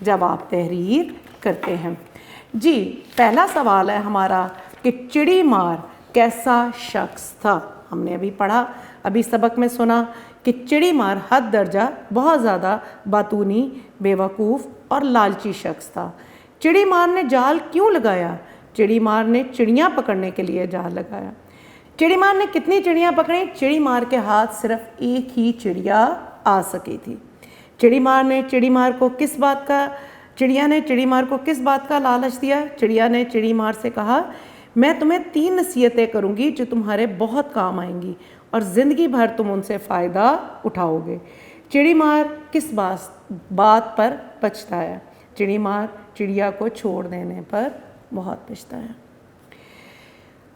جب آپ تحریر کرتے ہیں۔ جی پہلا سوال ہے ہمارا کہ چڑی مار کیسا شخص تھا؟ ہم نے ابھی پڑھا، ابھی سبق میں سنا کہ چڑی مار حد درجہ بہت زیادہ باتونی، بیوقوف اور لالچی شخص تھا۔ چڑی مار نے جال کیوں لگایا؟ چڑی مار نے چڑیاں پکڑنے کے لیے جال لگایا۔ چڑی مار نے کتنی چڑیاں پکڑیں؟ چڑی مار کے ہاتھ صرف ایک ہی چڑیا آ سکی تھی۔ چڑیا نے چڑی مار کو کس بات کا لالچ دیا؟ چڑیا نے چڑی مار سے کہا میں تمہیں 3 نصیحتیں کروں گی جو تمہارے بہت کام آئیں گی اور زندگی بھر تم ان سے فائدہ اٹھاؤ گے۔ چڑی مار کس بات پر پچھتایا؟ چڑی مار چڑیا کو چھوڑ دینے پر بہت پچھتایا۔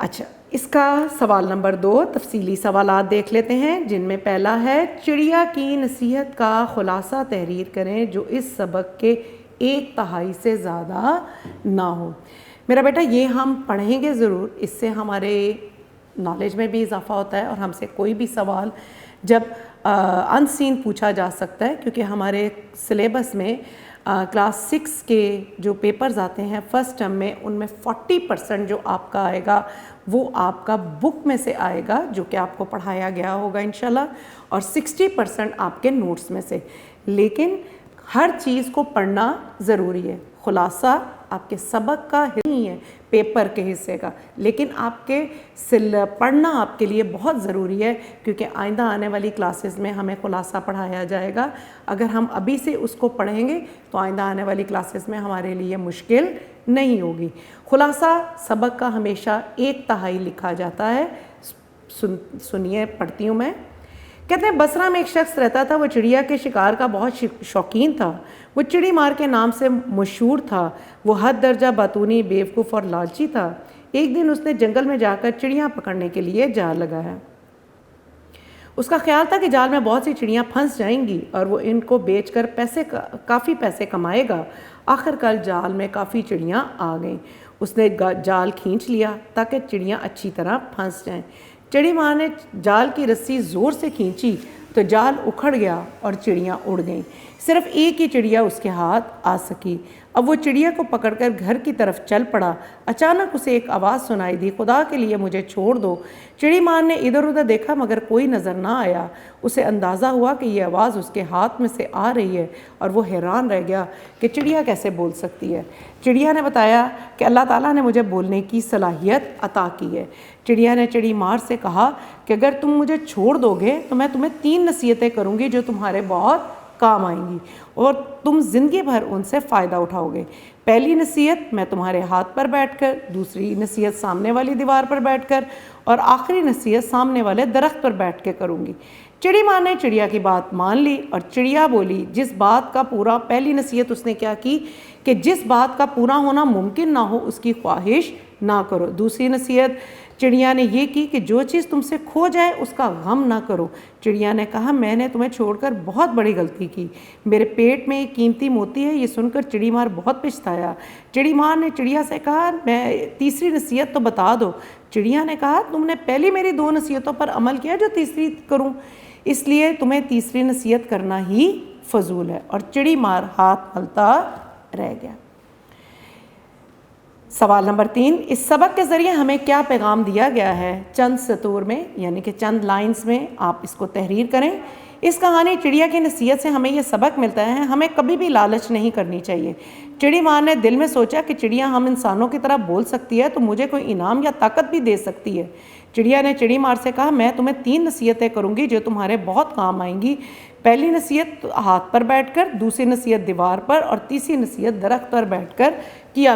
اچھا، اس کا سوال نمبر 2 تفصیلی سوالات دیکھ لیتے ہیں، جن میں پہلا ہے چڑیا کی نصیحت کا خلاصہ تحریر کریں جو اس سبق کے 1/3 سے زیادہ نہ ہو۔ میرا بیٹا یہ ہم پڑھیں گے ضرور، اس سے ہمارے نالج میں بھی اضافہ ہوتا ہے اور ہم سے کوئی بھی سوال جب ان سین پوچھا جا سکتا ہے، کیونکہ ہمارے سلیبس میں کلاس 6 کے جو پیپرز آتے ہیں فرسٹ ٹرم میں، ان میں 40% جو آپ کا آئے گا وہ آپ کا بک میں سے آئے گا جو کہ آپ کو پڑھایا گیا ہوگا انشاءاللہ، اور 60% آپ کے نوٹس میں سے۔ لیکن ہر چیز کو پڑھنا ضروری ہے۔ خلاصہ آپ کے سبق کا نہیں ہے، پیپر کے حصے کا، لیکن آپ کے پڑھنا آپ کے لیے بہت ضروری ہے، کیونکہ آئندہ آنے والی کلاسز میں ہمیں خلاصہ پڑھایا جائے گا۔ اگر ہم ابھی سے اس کو پڑھیں گے تو آئندہ آنے والی کلاسز میں ہمارے لیے مشکل نہیں ہوگی۔ خلاصہ سبق کا ہمیشہ 1/3 لکھا جاتا ہے۔ سنیے، پڑھتی ہوں میں۔ کہتے ہیں بصرہ میں ایک شخص رہتا تھا، وہ چڑیا کے شکار کا بہت شوقین تھا۔ وہ چڑی مار کے نام سے مشہور تھا۔ وہ حد درجہ باتونی، بیوقوف اور لالچی تھا۔ ایک دن اس نے جنگل میں جا کر چڑیاں پکڑنے کے لیے جال لگایا۔ اس کا خیال تھا کہ جال میں بہت سی چڑیاں پھنس جائیں گی اور وہ ان کو بیچ کر کافی پیسے کمائے گا۔ آخر کار جال میں کافی چڑیاں آ گئیں۔ اس نے جال کھینچ لیا تاکہ چڑیاں اچھی طرح پھنس جائیں۔ چڑی مار نے جال کی رسی زور سے کھینچی تو جال اکھڑ گیا اور چڑیاں اڑ گئیں۔ صرف ایک ہی چڑیا اس کے ہاتھ آ سکی۔ اب وہ چڑیا کو پکڑ کر گھر کی طرف چل پڑا۔ اچانک اسے ایک آواز سنائی دی، خدا کے لیے مجھے چھوڑ دو۔ چڑی مار نے ادھر ادھر دیکھا مگر کوئی نظر نہ آیا۔ اسے اندازہ ہوا کہ یہ آواز اس کے ہاتھ میں سے آ رہی ہے اور وہ حیران رہ گیا کہ چڑیا کیسے بول سکتی ہے۔ چڑیا نے بتایا کہ اللہ تعالیٰ نے مجھے بولنے کی صلاحیت عطا کی ہے۔ چڑیا نے چڑی مار سے کہا کہ اگر تم مجھے چھوڑ دو گے تو میں تمہیں 3 نصیحتیں کروں گی جو تمہارے بہت کام آئیں گی اور تم زندگی بھر ان سے فائدہ اٹھاؤ گے۔ پہلی نصیحت میں تمہارے ہاتھ پر بیٹھ کر، دوسری نصیحت سامنے والی دیوار پر بیٹھ کر، اور آخری نصیحت سامنے والے درخت پر بیٹھ کے کروں گی۔ چڑی مار نے چڑیا کی بات مان لی اور چڑیا بولی پہلی نصیحت اس نے کیا کی کہ جس بات کا پورا ہونا ممکن نہ ہو اس کی خواہش نہ کرو۔ دوسری نصیحت چڑیا نے یہ کی کہ جو چیز تم سے کھو جائے اس کا غم نہ کرو۔ چڑیا نے کہا میں نے تمہیں چھوڑ کر بہت بڑی غلطی کی، میرے پیٹ میں ایک قیمتی موتی ہے۔ یہ سن کر چڑی مار بہت پچھتایا۔ چڑی مار نے چڑیا سے کہا میں تیسری نصیحت تو بتا دو۔ چڑیا نے کہا تم نے پہلی میری 2 نصیحتوں پر عمل کیا جو تیسری کروں، اس لیے تمہیں تیسری نصیحت کرنا ہی فضول ہے۔ اور چڑی مار ہاتھ ملتا رہ گیا۔ سوال نمبر 3، اس سبق کے ذریعے ہمیں کیا پیغام دیا گیا ہے؟ چند سطور میں یعنی کہ چند لائنز میں آپ اس کو تحریر کریں۔ اس کہانی چڑیا کی نصیحت سے ہمیں یہ سبق ملتا ہے ہمیں کبھی بھی لالچ نہیں کرنی چاہیے۔ چڑی مار نے دل میں سوچا کہ چڑیا ہم انسانوں کی طرح بول سکتی ہے تو مجھے کوئی انعام یا طاقت بھی دے سکتی ہے۔ چڑیا نے چڑی مار سے کہا میں تمہیں 3 نصیحتیں کروں گی جو تمہارے بہت کام آئیں گی۔ پہلی نصیحت ہاتھ پر بیٹھ کر، دوسری نصیحت دیوار پر اور تیسری نصیحت درخت پر بیٹھ کر کیا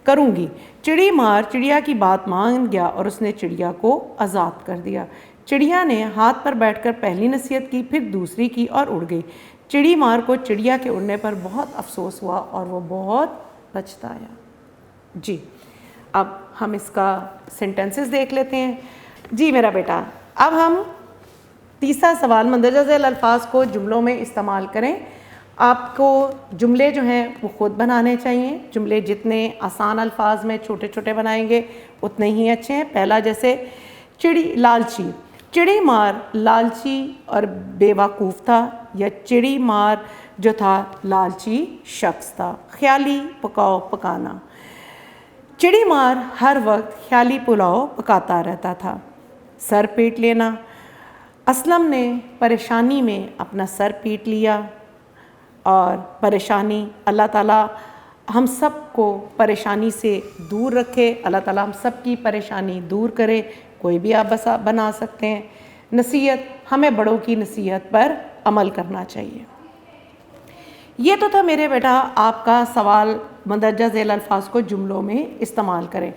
کروں گی۔ چڑی مار چڑیا کی بات مان گیا اور اس نے چڑیا کو آزاد کر دیا۔ چڑیا نے ہاتھ پر بیٹھ کر پہلی نصیحت کی، پھر دوسری کی اور اڑ گئی۔ چڑی مار کو چڑیا کے اڑنے پر بہت افسوس ہوا اور وہ بہت پچھتایا۔ جی اب ہم اس کا سینٹنسز دیکھ لیتے ہیں۔ جی میرا بیٹا، اب ہم تیسرا سوال مندرجہ ذیل الفاظ کو جملوں میں استعمال کریں۔ آپ کو جملے جو ہیں وہ خود بنانے چاہیے۔ جملے جتنے آسان الفاظ میں چھوٹے چھوٹے بنائیں گے اتنے ہی اچھے ہیں۔ پہلا جیسے لالچی، چڑی مار لالچی اور بے وقوف تھا۔ یا چڑی مار جو تھا لالچی شخص تھا۔ خیالی پکاؤ پکانا، چڑی مار ہر وقت خیالی پلاؤ پکاتا رہتا تھا۔ سر پیٹ لینا، اسلم نے پریشانی میں اپنا سر پیٹ لیا، اور پریشانی اللہ تعالیٰ ہم سب کو پریشانی سے دور رکھے، اللہ تعالیٰ ہم سب کی پریشانی دور کرے۔ کوئی بھی آپ بنا سکتے ہیں۔ نصیحت، ہمیں بڑوں کی نصیحت پر عمل کرنا چاہیے۔ یہ تو تھا میرے بیٹا آپ کا سوال، مندرجہ ذیل الفاظ کو جملوں میں استعمال کریں۔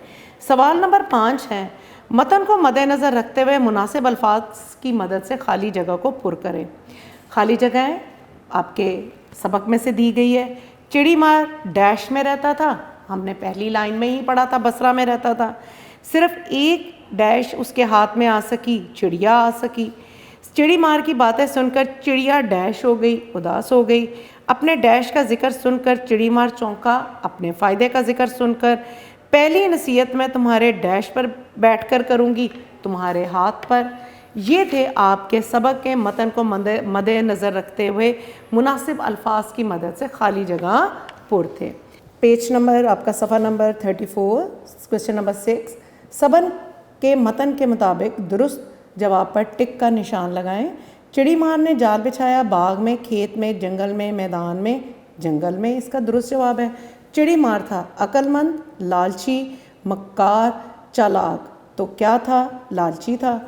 سوال نمبر 5 ہے، متن کو مد نظر رکھتے ہوئے مناسب الفاظ کی مدد سے خالی جگہ کو پر کریں۔ خالی جگہیں آپ کے سبق میں سے دی گئی ہے۔ چڑی مار ڈیش میں رہتا تھا، ہم نے پہلی لائن میں ہی پڑھا تھا، بصرہ میں رہتا تھا۔ صرف ایک ڈیش اس کے ہاتھ میں آ سکی، چڑیا آ سکی۔ چڑی مار کی باتیں سن کر چڑیا ڈیش ہو گئی، اداس ہو گئی۔ اپنے ڈیش کا ذکر سن کر چڑی مار چونکا، اپنے فائدے کا ذکر سن کر۔ پہلی نصیحت میں تمہارے ڈیش پر بیٹھ کر کروں گی، تمہارے ہاتھ پر۔ یہ تھے آپ کے سبق کے متن کو مد نظر رکھتے ہوئے مناسب الفاظ کی مدد سے خالی جگہ پر تھے۔ پیج نمبر آپ کا صفحہ نمبر 34، کوشچن نمبر 6، سبن کے متن کے مطابق درست جواب پر ٹک کا نشان لگائیں۔ چڑی مار نے جال بچھایا باغ میں، کھیت میں، جنگل میں، میدان میں۔ جنگل میں اس کا درست جواب ہے۔ چڑی مار تھا عقل مند، لالچی، مکار، چالاک۔ تو کیا تھا؟ لالچی تھا۔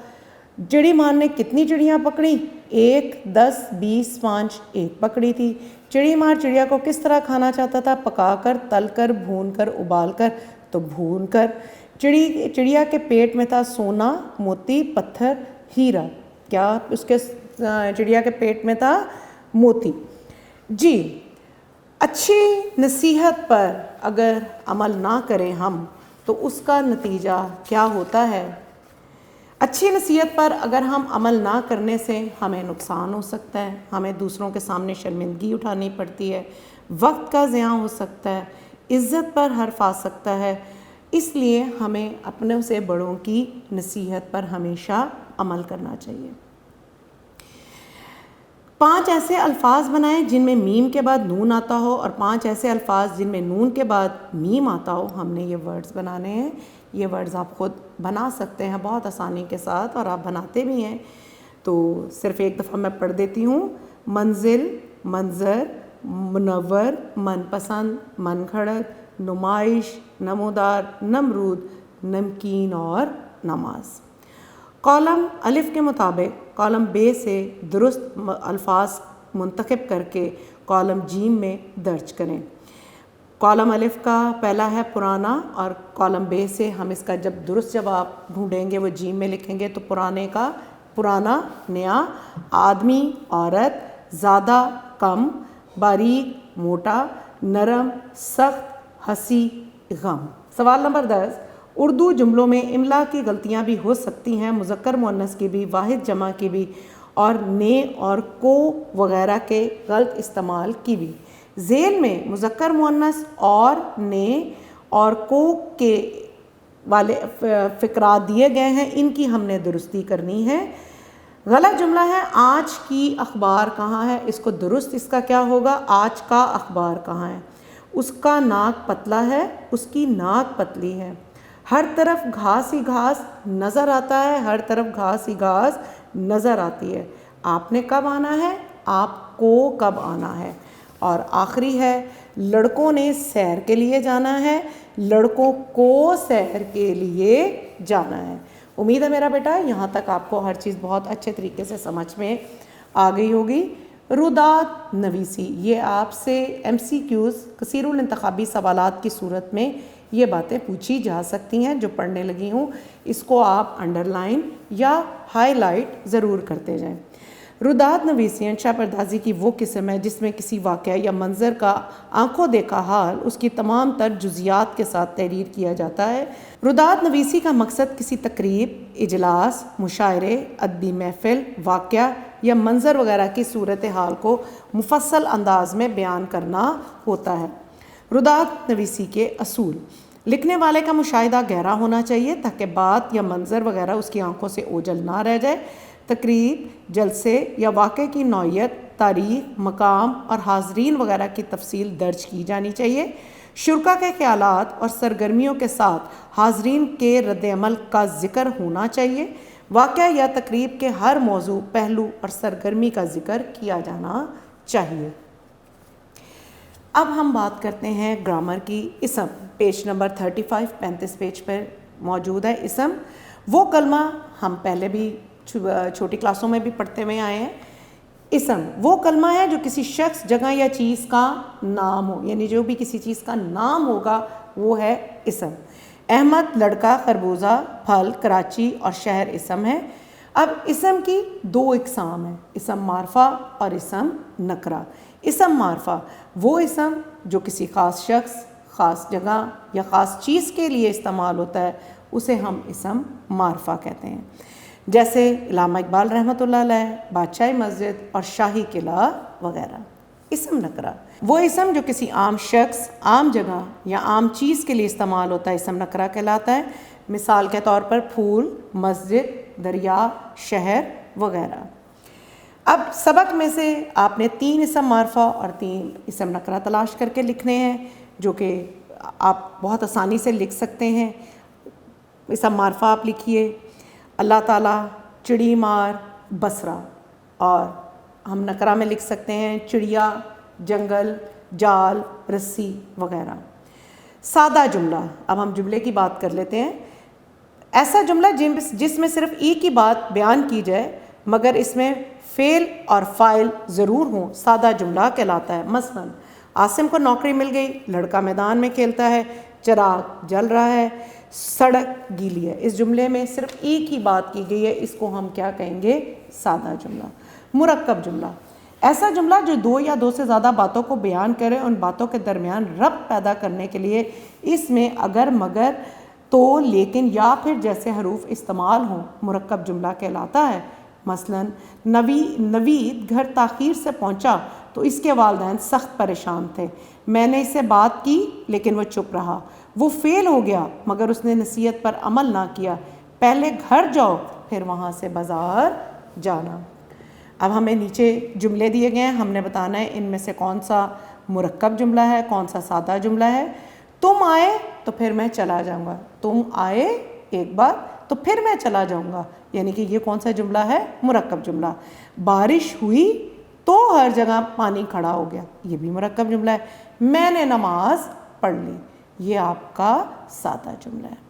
چڑی مار نے کتنی چڑیاں پکڑی؟ 1، 10، 20، 5، 1 پکڑی تھی۔ چڑی مار چڑیا کو کس طرح کھانا چاہتا تھا؟ پکا کر، تل کر، بھون کر، ابال کر۔ تو بھون کر۔ چڑیا کے پیٹ میں تھا سونا، موتی، پتھر، ہیرا۔ کیا اس کے چڑیا کے پیٹ میں تھا؟ موتی۔ جی، اچھی نصیحت پر اگر عمل نہ کریں ہم تو اس کا نتیجہ کیا ہوتا ہے؟ اچھی نصیحت پر اگر ہم عمل نہ کرنے سے ہمیں نقصان ہو سکتا ہے، ہمیں دوسروں کے سامنے شرمندگی اٹھانی پڑتی ہے، وقت کا ضیاع ہو سکتا ہے، عزت پر حرف آ سکتا ہے۔ اس لیے ہمیں اپنے سے بڑوں کی نصیحت پر ہمیشہ عمل کرنا چاہیے۔ 5 ایسے الفاظ بنائیں جن میں میم کے بعد نون آتا ہو، اور 5 ایسے الفاظ جن میں نون کے بعد میم آتا ہو۔ ہم نے یہ ورڈز بنانے ہیں۔ یہ ورڈز آپ خود بنا سکتے ہیں بہت آسانی کے ساتھ، اور آپ بناتے بھی ہیں۔ تو صرف ایک دفعہ میں پڑھ دیتی ہوں۔ منزل، منظر، منور، من پسند، من گھڑت، نمائش، نمودار، نمرود، نمکین اور نماز۔ کالم الف کے مطابق کالم بے سے درست الفاظ منتخب کر کے کالم جیم میں درج کریں۔ کالم الف کا پہلا ہے پرانا، اور کالم بے سے ہم اس کا جب درست جواب ڈھونڈیں گے وہ جیم میں لکھیں گے۔ تو پرانے کا پرانا، نیا، آدمی، عورت، زیادہ، کم، باریک، موٹا، نرم، سخت، ہنسی، غم۔ سوال نمبر 10، اردو جملوں میں املا کی غلطیاں بھی ہو سکتی ہیں، مذکر مؤنث کی بھی، واحد جمع کی بھی، اور نے اور کو وغیرہ کے غلط استعمال کی بھی۔ ذیل میں مذکر مؤنث اور نے اور کو کے والے فقرات دیے گئے ہیں، ان کی ہم نے درستی کرنی ہے۔ غلط جملہ ہے آج کی اخبار کہاں ہے؟ اس کو درست اس کا کیا ہوگا؟ آج کا اخبار کہاں ہے؟ اس کا ناک پتلا ہے، اس کی ناک پتلی ہے۔ ہر طرف گھاس ہی گھاس نظر آتا ہے، ہر طرف گھاس ہی گھاس نظر آتی ہے۔ آپ نے کب آنا ہے؟ آپ کو کب آنا ہے؟ اور آخری ہے، لڑکوں نے سیر کے لیے جانا ہے، لڑکوں کو سیر کے لیے جانا ہے۔ امید ہے میرا بیٹا یہاں تک آپ کو ہر چیز بہت اچھے طریقے سے سمجھ میں آ گئی ہوگی۔ رودات نویسی، یہ آپ سے MCQs کثیر الانتخابی سوالات کی صورت میں یہ باتیں پوچھی جا سکتی ہیں جو پڑھنے لگی ہوں۔ اس کو آپ انڈر لائن یا ہائی لائٹ ضرور کرتے جائیں۔ رودات نویسی انشاء پردازی کی وہ قسم ہے جس میں کسی واقعہ یا منظر کا آنکھوں دیکھا حال اس کی تمام تر جزیات کے ساتھ تحریر کیا جاتا ہے۔ رودات نویسی کا مقصد کسی تقریب، اجلاس، مشاعرے، ادبی محفل، واقعہ یا منظر وغیرہ کی صورتحال کو مفصل انداز میں بیان کرنا ہوتا ہے۔ رودات نویسی کے اصول: لکھنے والے کا مشاہدہ گہرا ہونا چاہیے تاکہ بات یا منظر وغیرہ اس کی آنکھوں سے اوجھل نہ رہ جائے۔ تقریب، جلسے یا واقعے کی نوعیت تاریخ، مقام اور حاضرین وغیرہ کی تفصیل درج کی جانی چاہیے۔ شرکا کے خیالات اور سرگرمیوں کے ساتھ حاضرین کے رد عمل کا ذکر ہونا چاہیے۔ واقعہ یا تقریب کے ہر موضوع، پہلو اور سرگرمی کا ذکر کیا جانا چاہیے۔ اب ہم بات کرتے ہیں گرامر کی۔ اسم، پیج نمبر 35 پیج پر موجود ہے اسم۔ وہ کلمہ ہم پہلے بھی چھوٹی کلاسوں میں بھی پڑھتے ہوئے آئے ہیں۔ اسم وہ کلمہ ہے جو کسی شخص، جگہ یا چیز کا نام ہو، یعنی جو بھی کسی چیز کا نام ہوگا وہ ہے اسم۔ احمد، لڑکا، خربوزہ، پھل، کراچی اور شہر اسم ہے۔ اب اسم کی دو اقسام ہیں، اسم معرفہ اور اسم نکرہ۔ اسم معرفہ وہ اسم جو کسی خاص شخص، خاص جگہ یا خاص چیز کے لیے استعمال ہوتا ہے، اسے ہم اسم معرفہ کہتے ہیں، جیسے علامہ اقبال رحمۃ اللہ علیہ، بادشاہی مسجد اور شاہی قلعہ وغیرہ۔ اسم نکرہ وہ اسم جو کسی عام شخص، عام جگہ یا عام چیز کے لیے استعمال ہوتا ہے، اسم نکرہ کہلاتا ہے۔ مثال کے طور پر پھول، مسجد، دریا، شہر وغیرہ۔ اب سبق میں سے آپ نے 3 اسم معرفہ اور 3 اسم نکرہ تلاش کر کے لکھنے ہیں، جو کہ آپ بہت آسانی سے لکھ سکتے ہیں۔ اسم معرفہ آپ لکھیے، اللہ تعالیٰ، چڑی مار، بصرہ، اور ہم نکرہ میں لکھ سکتے ہیں چڑیا، جنگل، جال، رسی وغیرہ۔ سادہ جملہ، اب ہم جملے کی بات کر لیتے ہیں۔ ایسا جملہ جس میں صرف ایک ہی بات بیان کی جائے مگر اس میں فعل اور فاعل ضرور ہوں، سادہ جملہ کہلاتا ہے۔ مثلا عاصم کو نوکری مل گئی، لڑکا میدان میں کھیلتا ہے، چراغ جل رہا ہے، سڑک گیلی ہے۔ اس جملے میں صرف ایک ہی بات کی گئی ہے، اس کو ہم کیا کہیں گے؟ سادہ جملہ۔ مرکب جملہ ایسا جملہ جو 2 یا 2 سے زیادہ باتوں کو بیان کرے، ان باتوں کے درمیان ربط پیدا کرنے کے لیے اس میں اگر، مگر، تو، لیکن یا پھر جیسے حروف استعمال ہوں، مرکب جملہ کہلاتا ہے۔ مثلا نوید گھر تاخیر سے پہنچا تو اس کے والدین سخت پریشان تھے، میں نے اس سے بات کی لیکن وہ چپ رہا، وہ فیل ہو گیا مگر اس نے نصیحت پر عمل نہ کیا، پہلے گھر جاؤ پھر وہاں سے بازار جانا۔ اب ہمیں نیچے جملے دیے گئے ہیں، ہم نے بتانا ہے ان میں سے کون سا مرکب جملہ ہے، کون سا سادہ جملہ ہے۔ تم آئے تو پھر میں چلا جاؤں گا، تم آئے ایک بار تو پھر میں چلا جاؤں گا، یعنی کہ یہ کون سا جملہ ہے؟ مرکب جملہ۔ بارش ہوئی تو ہر جگہ پانی کھڑا ہو گیا، یہ بھی مرکب جملہ ہے۔ میں نے نماز پڑھ لی، یہ آپ کا سادہ جملہ ہے۔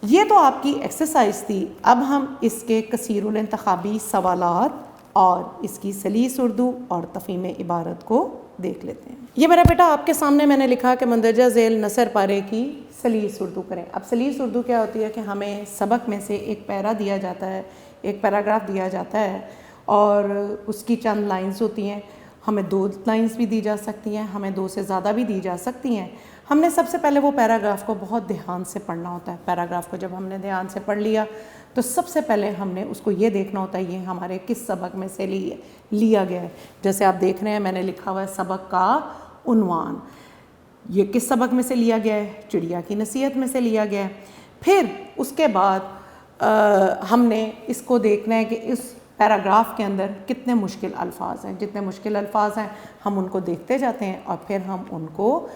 یہ تو آپ کی ایکسرسائز تھی۔ اب ہم اس کے کثیر الانتخابی سوالات اور اس کی سلیس اردو اور تفہیم عبارت کو دیکھ لیتے ہیں۔ یہ میرا بیٹا آپ کے سامنے میں نے لکھا کہ مندرجہ ذیل نثر پارے کی سلیس اردو کریں۔ اب سلیس اردو کیا ہوتی ہے کہ ہمیں سبق میں سے ایک پیرا دیا جاتا ہے، ایک پیراگراف دیا جاتا ہے اور اس کی چند لائنز ہوتی ہیں، ہمیں 2 لائنز بھی دی جا سکتی ہیں، ہمیں 2 سے زیادہ بھی دی جا سکتی ہیں۔ ہم نے سب سے پہلے وہ پیراگراف کو بہت دھیان سے پڑھنا ہوتا ہے۔ پیراگراف کو جب ہم نے دھیان سے پڑھ لیا تو سب سے پہلے ہم نے اس کو یہ دیکھنا ہوتا ہے یہ ہمارے کس سبق میں سے لیا گیا ہے۔ جیسے آپ دیکھ رہے ہیں میں نے لکھا ہوا ہے سبق کا عنوان، یہ کس سبق میں سے لیا گیا ہے؟ چڑیا کی نصیحت میں سے لیا گیا ہے۔ پھر اس کے بعد ہم نے اس کو دیکھنا ہے کہ اس پیراگراف کے اندر کتنے مشکل الفاظ ہیں، جتنے مشکل الفاظ ہیں ہم ان کو دیکھتے جاتے ہیں اور پھر ہم ان کو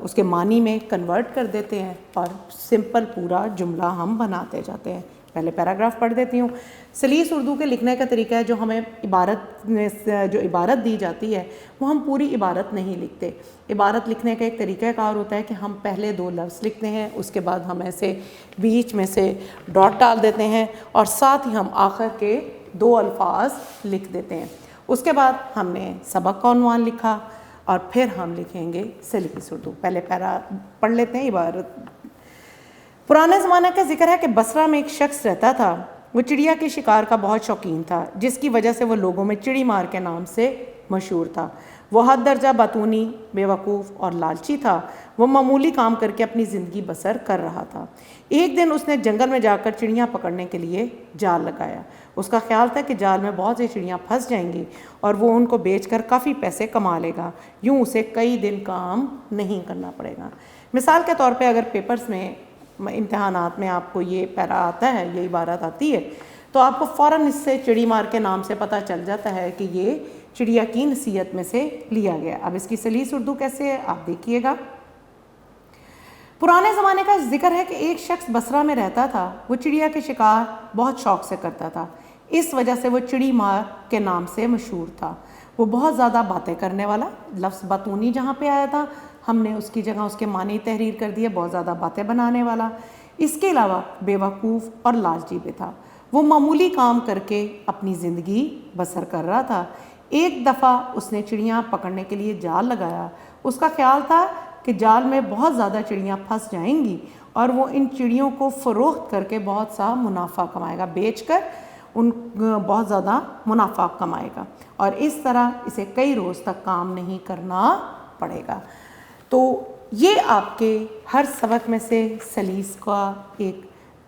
اس کے معنی میں کنورٹ کر دیتے ہیں اور سمپل پورا جملہ ہم بناتے جاتے ہیں۔ پہلے پیراگراف پڑھ دیتی ہوں۔ سلیس اردو کے لکھنے کا طریقہ ہے جو ہمیں عبارت میں جو عبارت دی جاتی ہے وہ ہم پوری عبارت نہیں لکھتے۔ عبارت لکھنے کا ایک طریقہ کار ہوتا ہے کہ ہم پہلے 2 لفظ لکھتے ہیں، اس کے بعد ہم ایسے بیچ میں سے ڈاٹ ڈال دیتے ہیں اور ساتھ ہی ہم آخر کے 2 الفاظ لکھ دیتے ہیں۔ اس کے بعد ہم نے سبق کا عنوان لکھا اور پھر ہم لکھیں گے سلیس اردو۔ پہلے پیرا پڑھ لیتے ہیں عبارت۔ پرانے زمانے کا ذکر ہے کہ بصرہ میں ایک شخص رہتا تھا، وہ چڑیا کے شکار کا بہت شوقین تھا، جس کی وجہ سے وہ لوگوں میں چڑی مار کے نام سے مشہور تھا۔ وہ حد درجہ باتونی، بے وقوف اور لالچی تھا۔ وہ معمولی کام کر کے اپنی زندگی بسر کر رہا تھا۔ ایک دن اس نے جنگل میں جا کر چڑیاں پکڑنے کے لیے جال لگایا۔ اس کا خیال تھا کہ جال میں بہت سی چڑیاں پھنس جائیں گی اور وہ ان کو بیچ کر کافی پیسے کما لے گا، یوں اسے کئی دن کام نہیں کرنا پڑے گا۔ مثال کے طور پہ اگر پیپرز میں امتحانات میں آپ کو یہ پیرا آتا ہے، یہ عبارت آتی ہے، تو آپ کو فوراً اس سے چڑی مار کے نام سے پتہ چل جاتا ہے کہ یہ چڑیا کی نصیحت میں سے لیا گیا۔ اب اس کی سلیس اردو کیسے ہے آپ دیکھیے گا۔ پرانے زمانے کا ذکر ہے کہ ایک شخص بصرہ میں رہتا تھا، وہ چڑیا کے شکار بہت شوق سے کرتا تھا، اس وجہ سے وہ چڑی مار کے نام سے مشہور تھا۔ وہ بہت زیادہ باتیں کرنے والا، لفظ باتونی جہاں پہ آیا تھا ہم نے اس کی جگہ اس کے معنی تحریر کر دیا، بہت زیادہ باتیں بنانے والا، اس کے علاوہ بے وقوف اور لالچی بھی تھا۔ وہ معمولی کام کر کے اپنی زندگی بسر کر رہا تھا۔ ایک دفعہ اس نے چڑیاں پکڑنے کے لیے جال لگایا۔ اس کا خیال تھا کہ جال میں بہت زیادہ چڑیاں پھنس جائیں گی اور وہ ان چڑیوں کو فروخت کر کے بہت سا منافع کمائے گا، بیچ کر ان بہت زیادہ منافع کمائے گا، اور اس طرح اسے کئی روز تک کام نہیں کرنا پڑے گا۔ تو یہ آپ کے ہر سبق میں سے سلیس کا ایک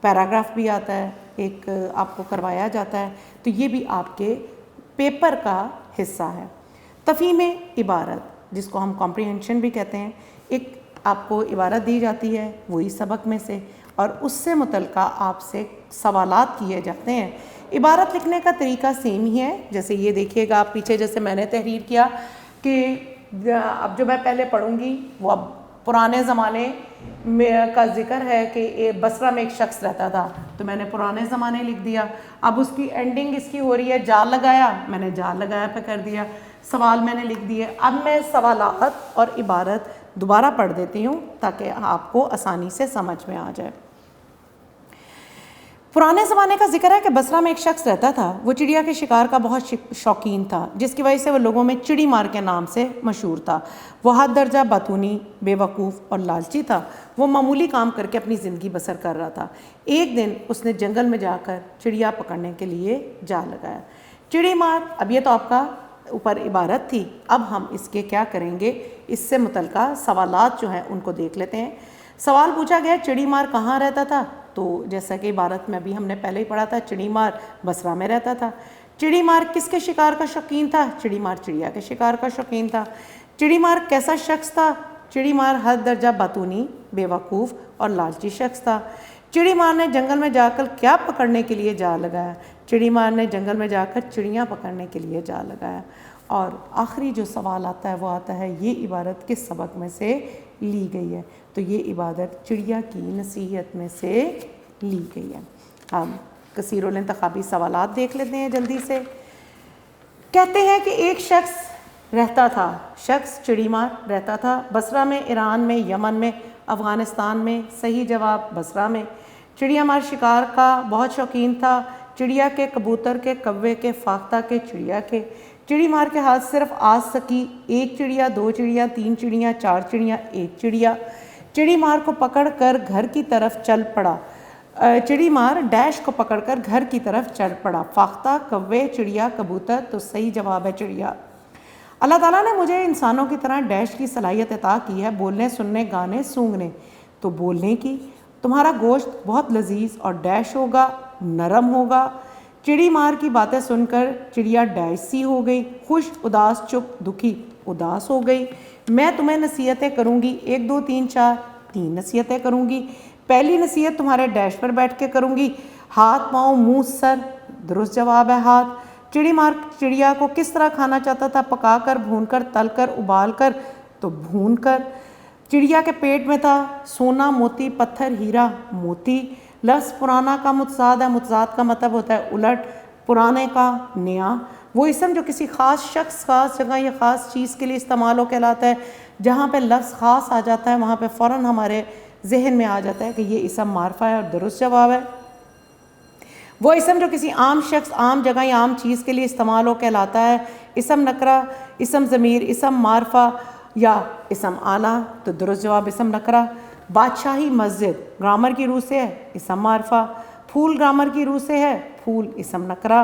پیراگراف بھی آتا ہے، ایک آپ کو کروایا جاتا ہے، تو یہ بھی آپ کے پیپر کا حصہ ہے۔ تفہیم عبارت جس کو ہم کمپریہنشن بھی کہتے ہیں، ایک آپ کو عبارت دی جاتی ہے وہی سبق میں سے، اور اس سے متعلقہ آپ سے سوالات کیے جاتے ہیں۔ عبارت لکھنے کا طریقہ سیم ہی ہے، جیسے یہ دیکھیے گا آپ پیچھے جیسے میں نے تحریر کیا کہ اب جو میں پہلے پڑھوں گی وہ اب پرانے زمانے میں کا ذکر ہے کہ بصرہ میں ایک شخص رہتا تھا، تو میں نے پرانے زمانے لکھ دیا۔ اب اس کی اینڈنگ اس کی ہو رہی ہے جال لگایا، میں نے جال لگایا پہ کر دیا، سوال میں نے لکھ دیے۔ اب میں سوالات اور عبارت دوبارہ پڑھ دیتی ہوں تاکہ آپ کو آسانی سے سمجھ میں آ جائے۔ پرانے زمانے کا ذکر ہے کہ بصرہ میں ایک شخص رہتا تھا، وہ چڑیا کے شکار کا بہت شوقین تھا، جس کی وجہ سے وہ لوگوں میں چڑی مار کے نام سے مشہور تھا۔ وہ حد درجہ باتونی، بے وقوف اور لالچی تھا۔ وہ معمولی کام کر کے اپنی زندگی بسر کر رہا تھا۔ ایک دن اس نے جنگل میں جا کر چڑیا پکڑنے کے لیے جال لگایا۔ چڑی مار، اب یہ تو آپ کا اوپر عبارت تھی، اب ہم اس کے کیا کریں گے، اس سے متعلقہ سوالات جو ہیں ان کو دیکھ لیتے ہیں۔ سوال پوچھا گیا چڑی مار کہاں رہتا تھا، تو جیسا کہ عبارت میں ابھی ہم نے پہلے ہی پڑھا تھا، چڑی مار بصرہ میں رہتا تھا۔ چڑی مار کس کے شکار کا شوقین تھا؟ چڑی مار چڑیا کے شکار کا شوقین تھا۔ چڑی مار کیسا شخص تھا؟ چڑی مار حد درجہ باتونی، بے وقوف اور لالچی شخص تھا۔ چڑی مار نے جنگل میں جا کر کیا پکڑنے کے لیے جال لگایا؟ چڑی مار نے جنگل میں جا کر چڑیاں پکڑنے کے لیے جال لگایا۔ اور آخری جو سوال آتا ہے وہ آتا ہے یہ عبارت کس سبق میں سے لی گئی ہے؟ تو یہ عبارت چڑیا کی نصیحت میں سے لی گئی ہے۔ ہم کثیر الانتخابی سوالات دیکھ لیتے ہیں جلدی سے۔ کہتے ہیں کہ ایک شخص رہتا تھا، شخص چڑی مار رہتا تھا بصرہ میں، ایران میں، یمن میں، افغانستان میں۔ صحیح جواب بصرہ میں۔ چڑیا مار شکار کا بہت شوقین تھا، چڑیا کے، کبوتر کے، کوے کے، فاختہ کے، چڑیا کے۔ چڑی مار کے ہاتھ صرف آ سکی ایک چڑیا، دو چڑیا، تین چڑیا، چار چڑیا، ایک چڑیا۔ چڑی مار کو پکڑ کر گھر کی طرف چل پڑا۔ چڑی مار ڈیش کو پکڑ کر گھر کی طرف چل پڑا۔ فاختہ، کوے، چڑیا، کبوتر، تو صحیح جواب ہے چڑیا۔ اللہ تعالیٰ نے مجھے انسانوں کی طرح ڈیش کی صلاحیت عطا کی ہے، بولنے، سننے، گانے، سونگھنے۔ تو بولنے کی، تمہارا گوشت بہت لذیذ اور ڈیش ہوگا، نرم ہوگا۔ چڑی مار کی باتیں سن کر چڑیا ڈیش سی ہو گئی، خوش، اداس، چپ، دکھی، اداس ہو گئی۔ میں تمہیں نصیحتیں کروں گی، 1 2 3 4، 3 نصیحتیں کروں گی۔ پہلی نصیحت تمہارے ڈیش پر بیٹھ کے کروں گی، ہاتھ، پاؤں، منہ، سر۔ درست جواب ہے ہاتھ۔ چڑی مار چڑیا کو کس طرح کھانا چاہتا تھا؟ پکا کر، بھون کر، تل کر، ابال کر، تو بھون کر۔ چڑیا کے پیٹ میں تھا سونا، موتی، پتھر، ہیرا، موتی۔ لفظ پرانا کا متضاد ہے، متضاد کا مطلب ہوتا ہے الٹ، پرانے کا نیا۔ وہ اسم جو کسی خاص شخص، خاص جگہ یا خاص چیز کے لیے استعمال ہو کہلاتا ہے۔ جہاں پہ لفظ خاص آ جاتا ہے وہاں پہ فوراً ہمارے ذہن میں آ جاتا ہے کہ یہ اسم معرفہ ہے، اور درست جواب ہے۔ وہ اسم جو کسی عام شخص، عام جگہ یا عام چیز کے لیے استعمال ہو کہلاتا ہے۔ اسم نکرہ، اسم ضمیر، اسم معرفہ یا اسم اعلیٰ، تو درست جواب اسم نکرہ۔ بادشاہی مسجد گرامر کی روح سے ہے، اسم معرفہ۔ پھول گرامر کی روح سے ہے، پھول اسم نکرہ۔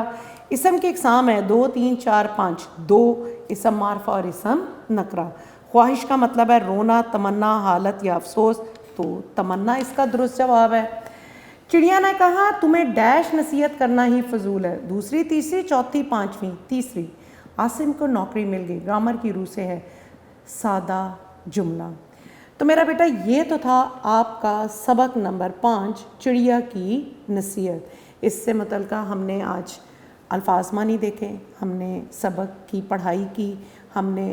اسم کی اقسام ہے 2 3 4 5، 2 اسم معرفہ اور اسم نکرہ۔ خواہش کا مطلب ہے رونا، تمنا، حالت یا افسوس، تو تمنا اس کا درست جواب ہے۔ چڑیا نے کہا تمہیں ڈیش نصیحت کرنا ہی فضول ہے، دوسری، تیسری، چوتھی، پانچویں۔ تیسری، عاصم کو نوکری مل گئی گرامر کی روح سے ہے سادہ جملہ۔ تو میرا بیٹا یہ تو تھا آپ کا سبق نمبر 5 چڑیا کی نصیحت۔ اس سے متعلقہ ہم نے آج الفاظ معنی دیکھے، ہم نے سبق کی پڑھائی کی، ہم نے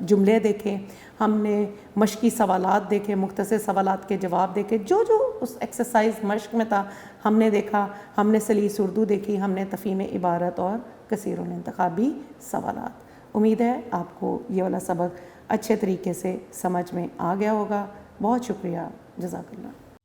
جملے دیکھے، ہم نے مشقی سوالات دیکھے، مختصر سوالات کے جواب دیکھے، جو جو اس ایکسرسائز مشق میں تھا ہم نے دیکھا. ہم نے سلیس اردو دیکھی، ہم نے تفہیم عبارت اور کثیر الانتخابی سوالات. امید ہے آپ کو یہ والا سبق اچھے طریقے سے سمجھ میں آ گیا ہوگا. بہت شکریہ. جزاک اللہ.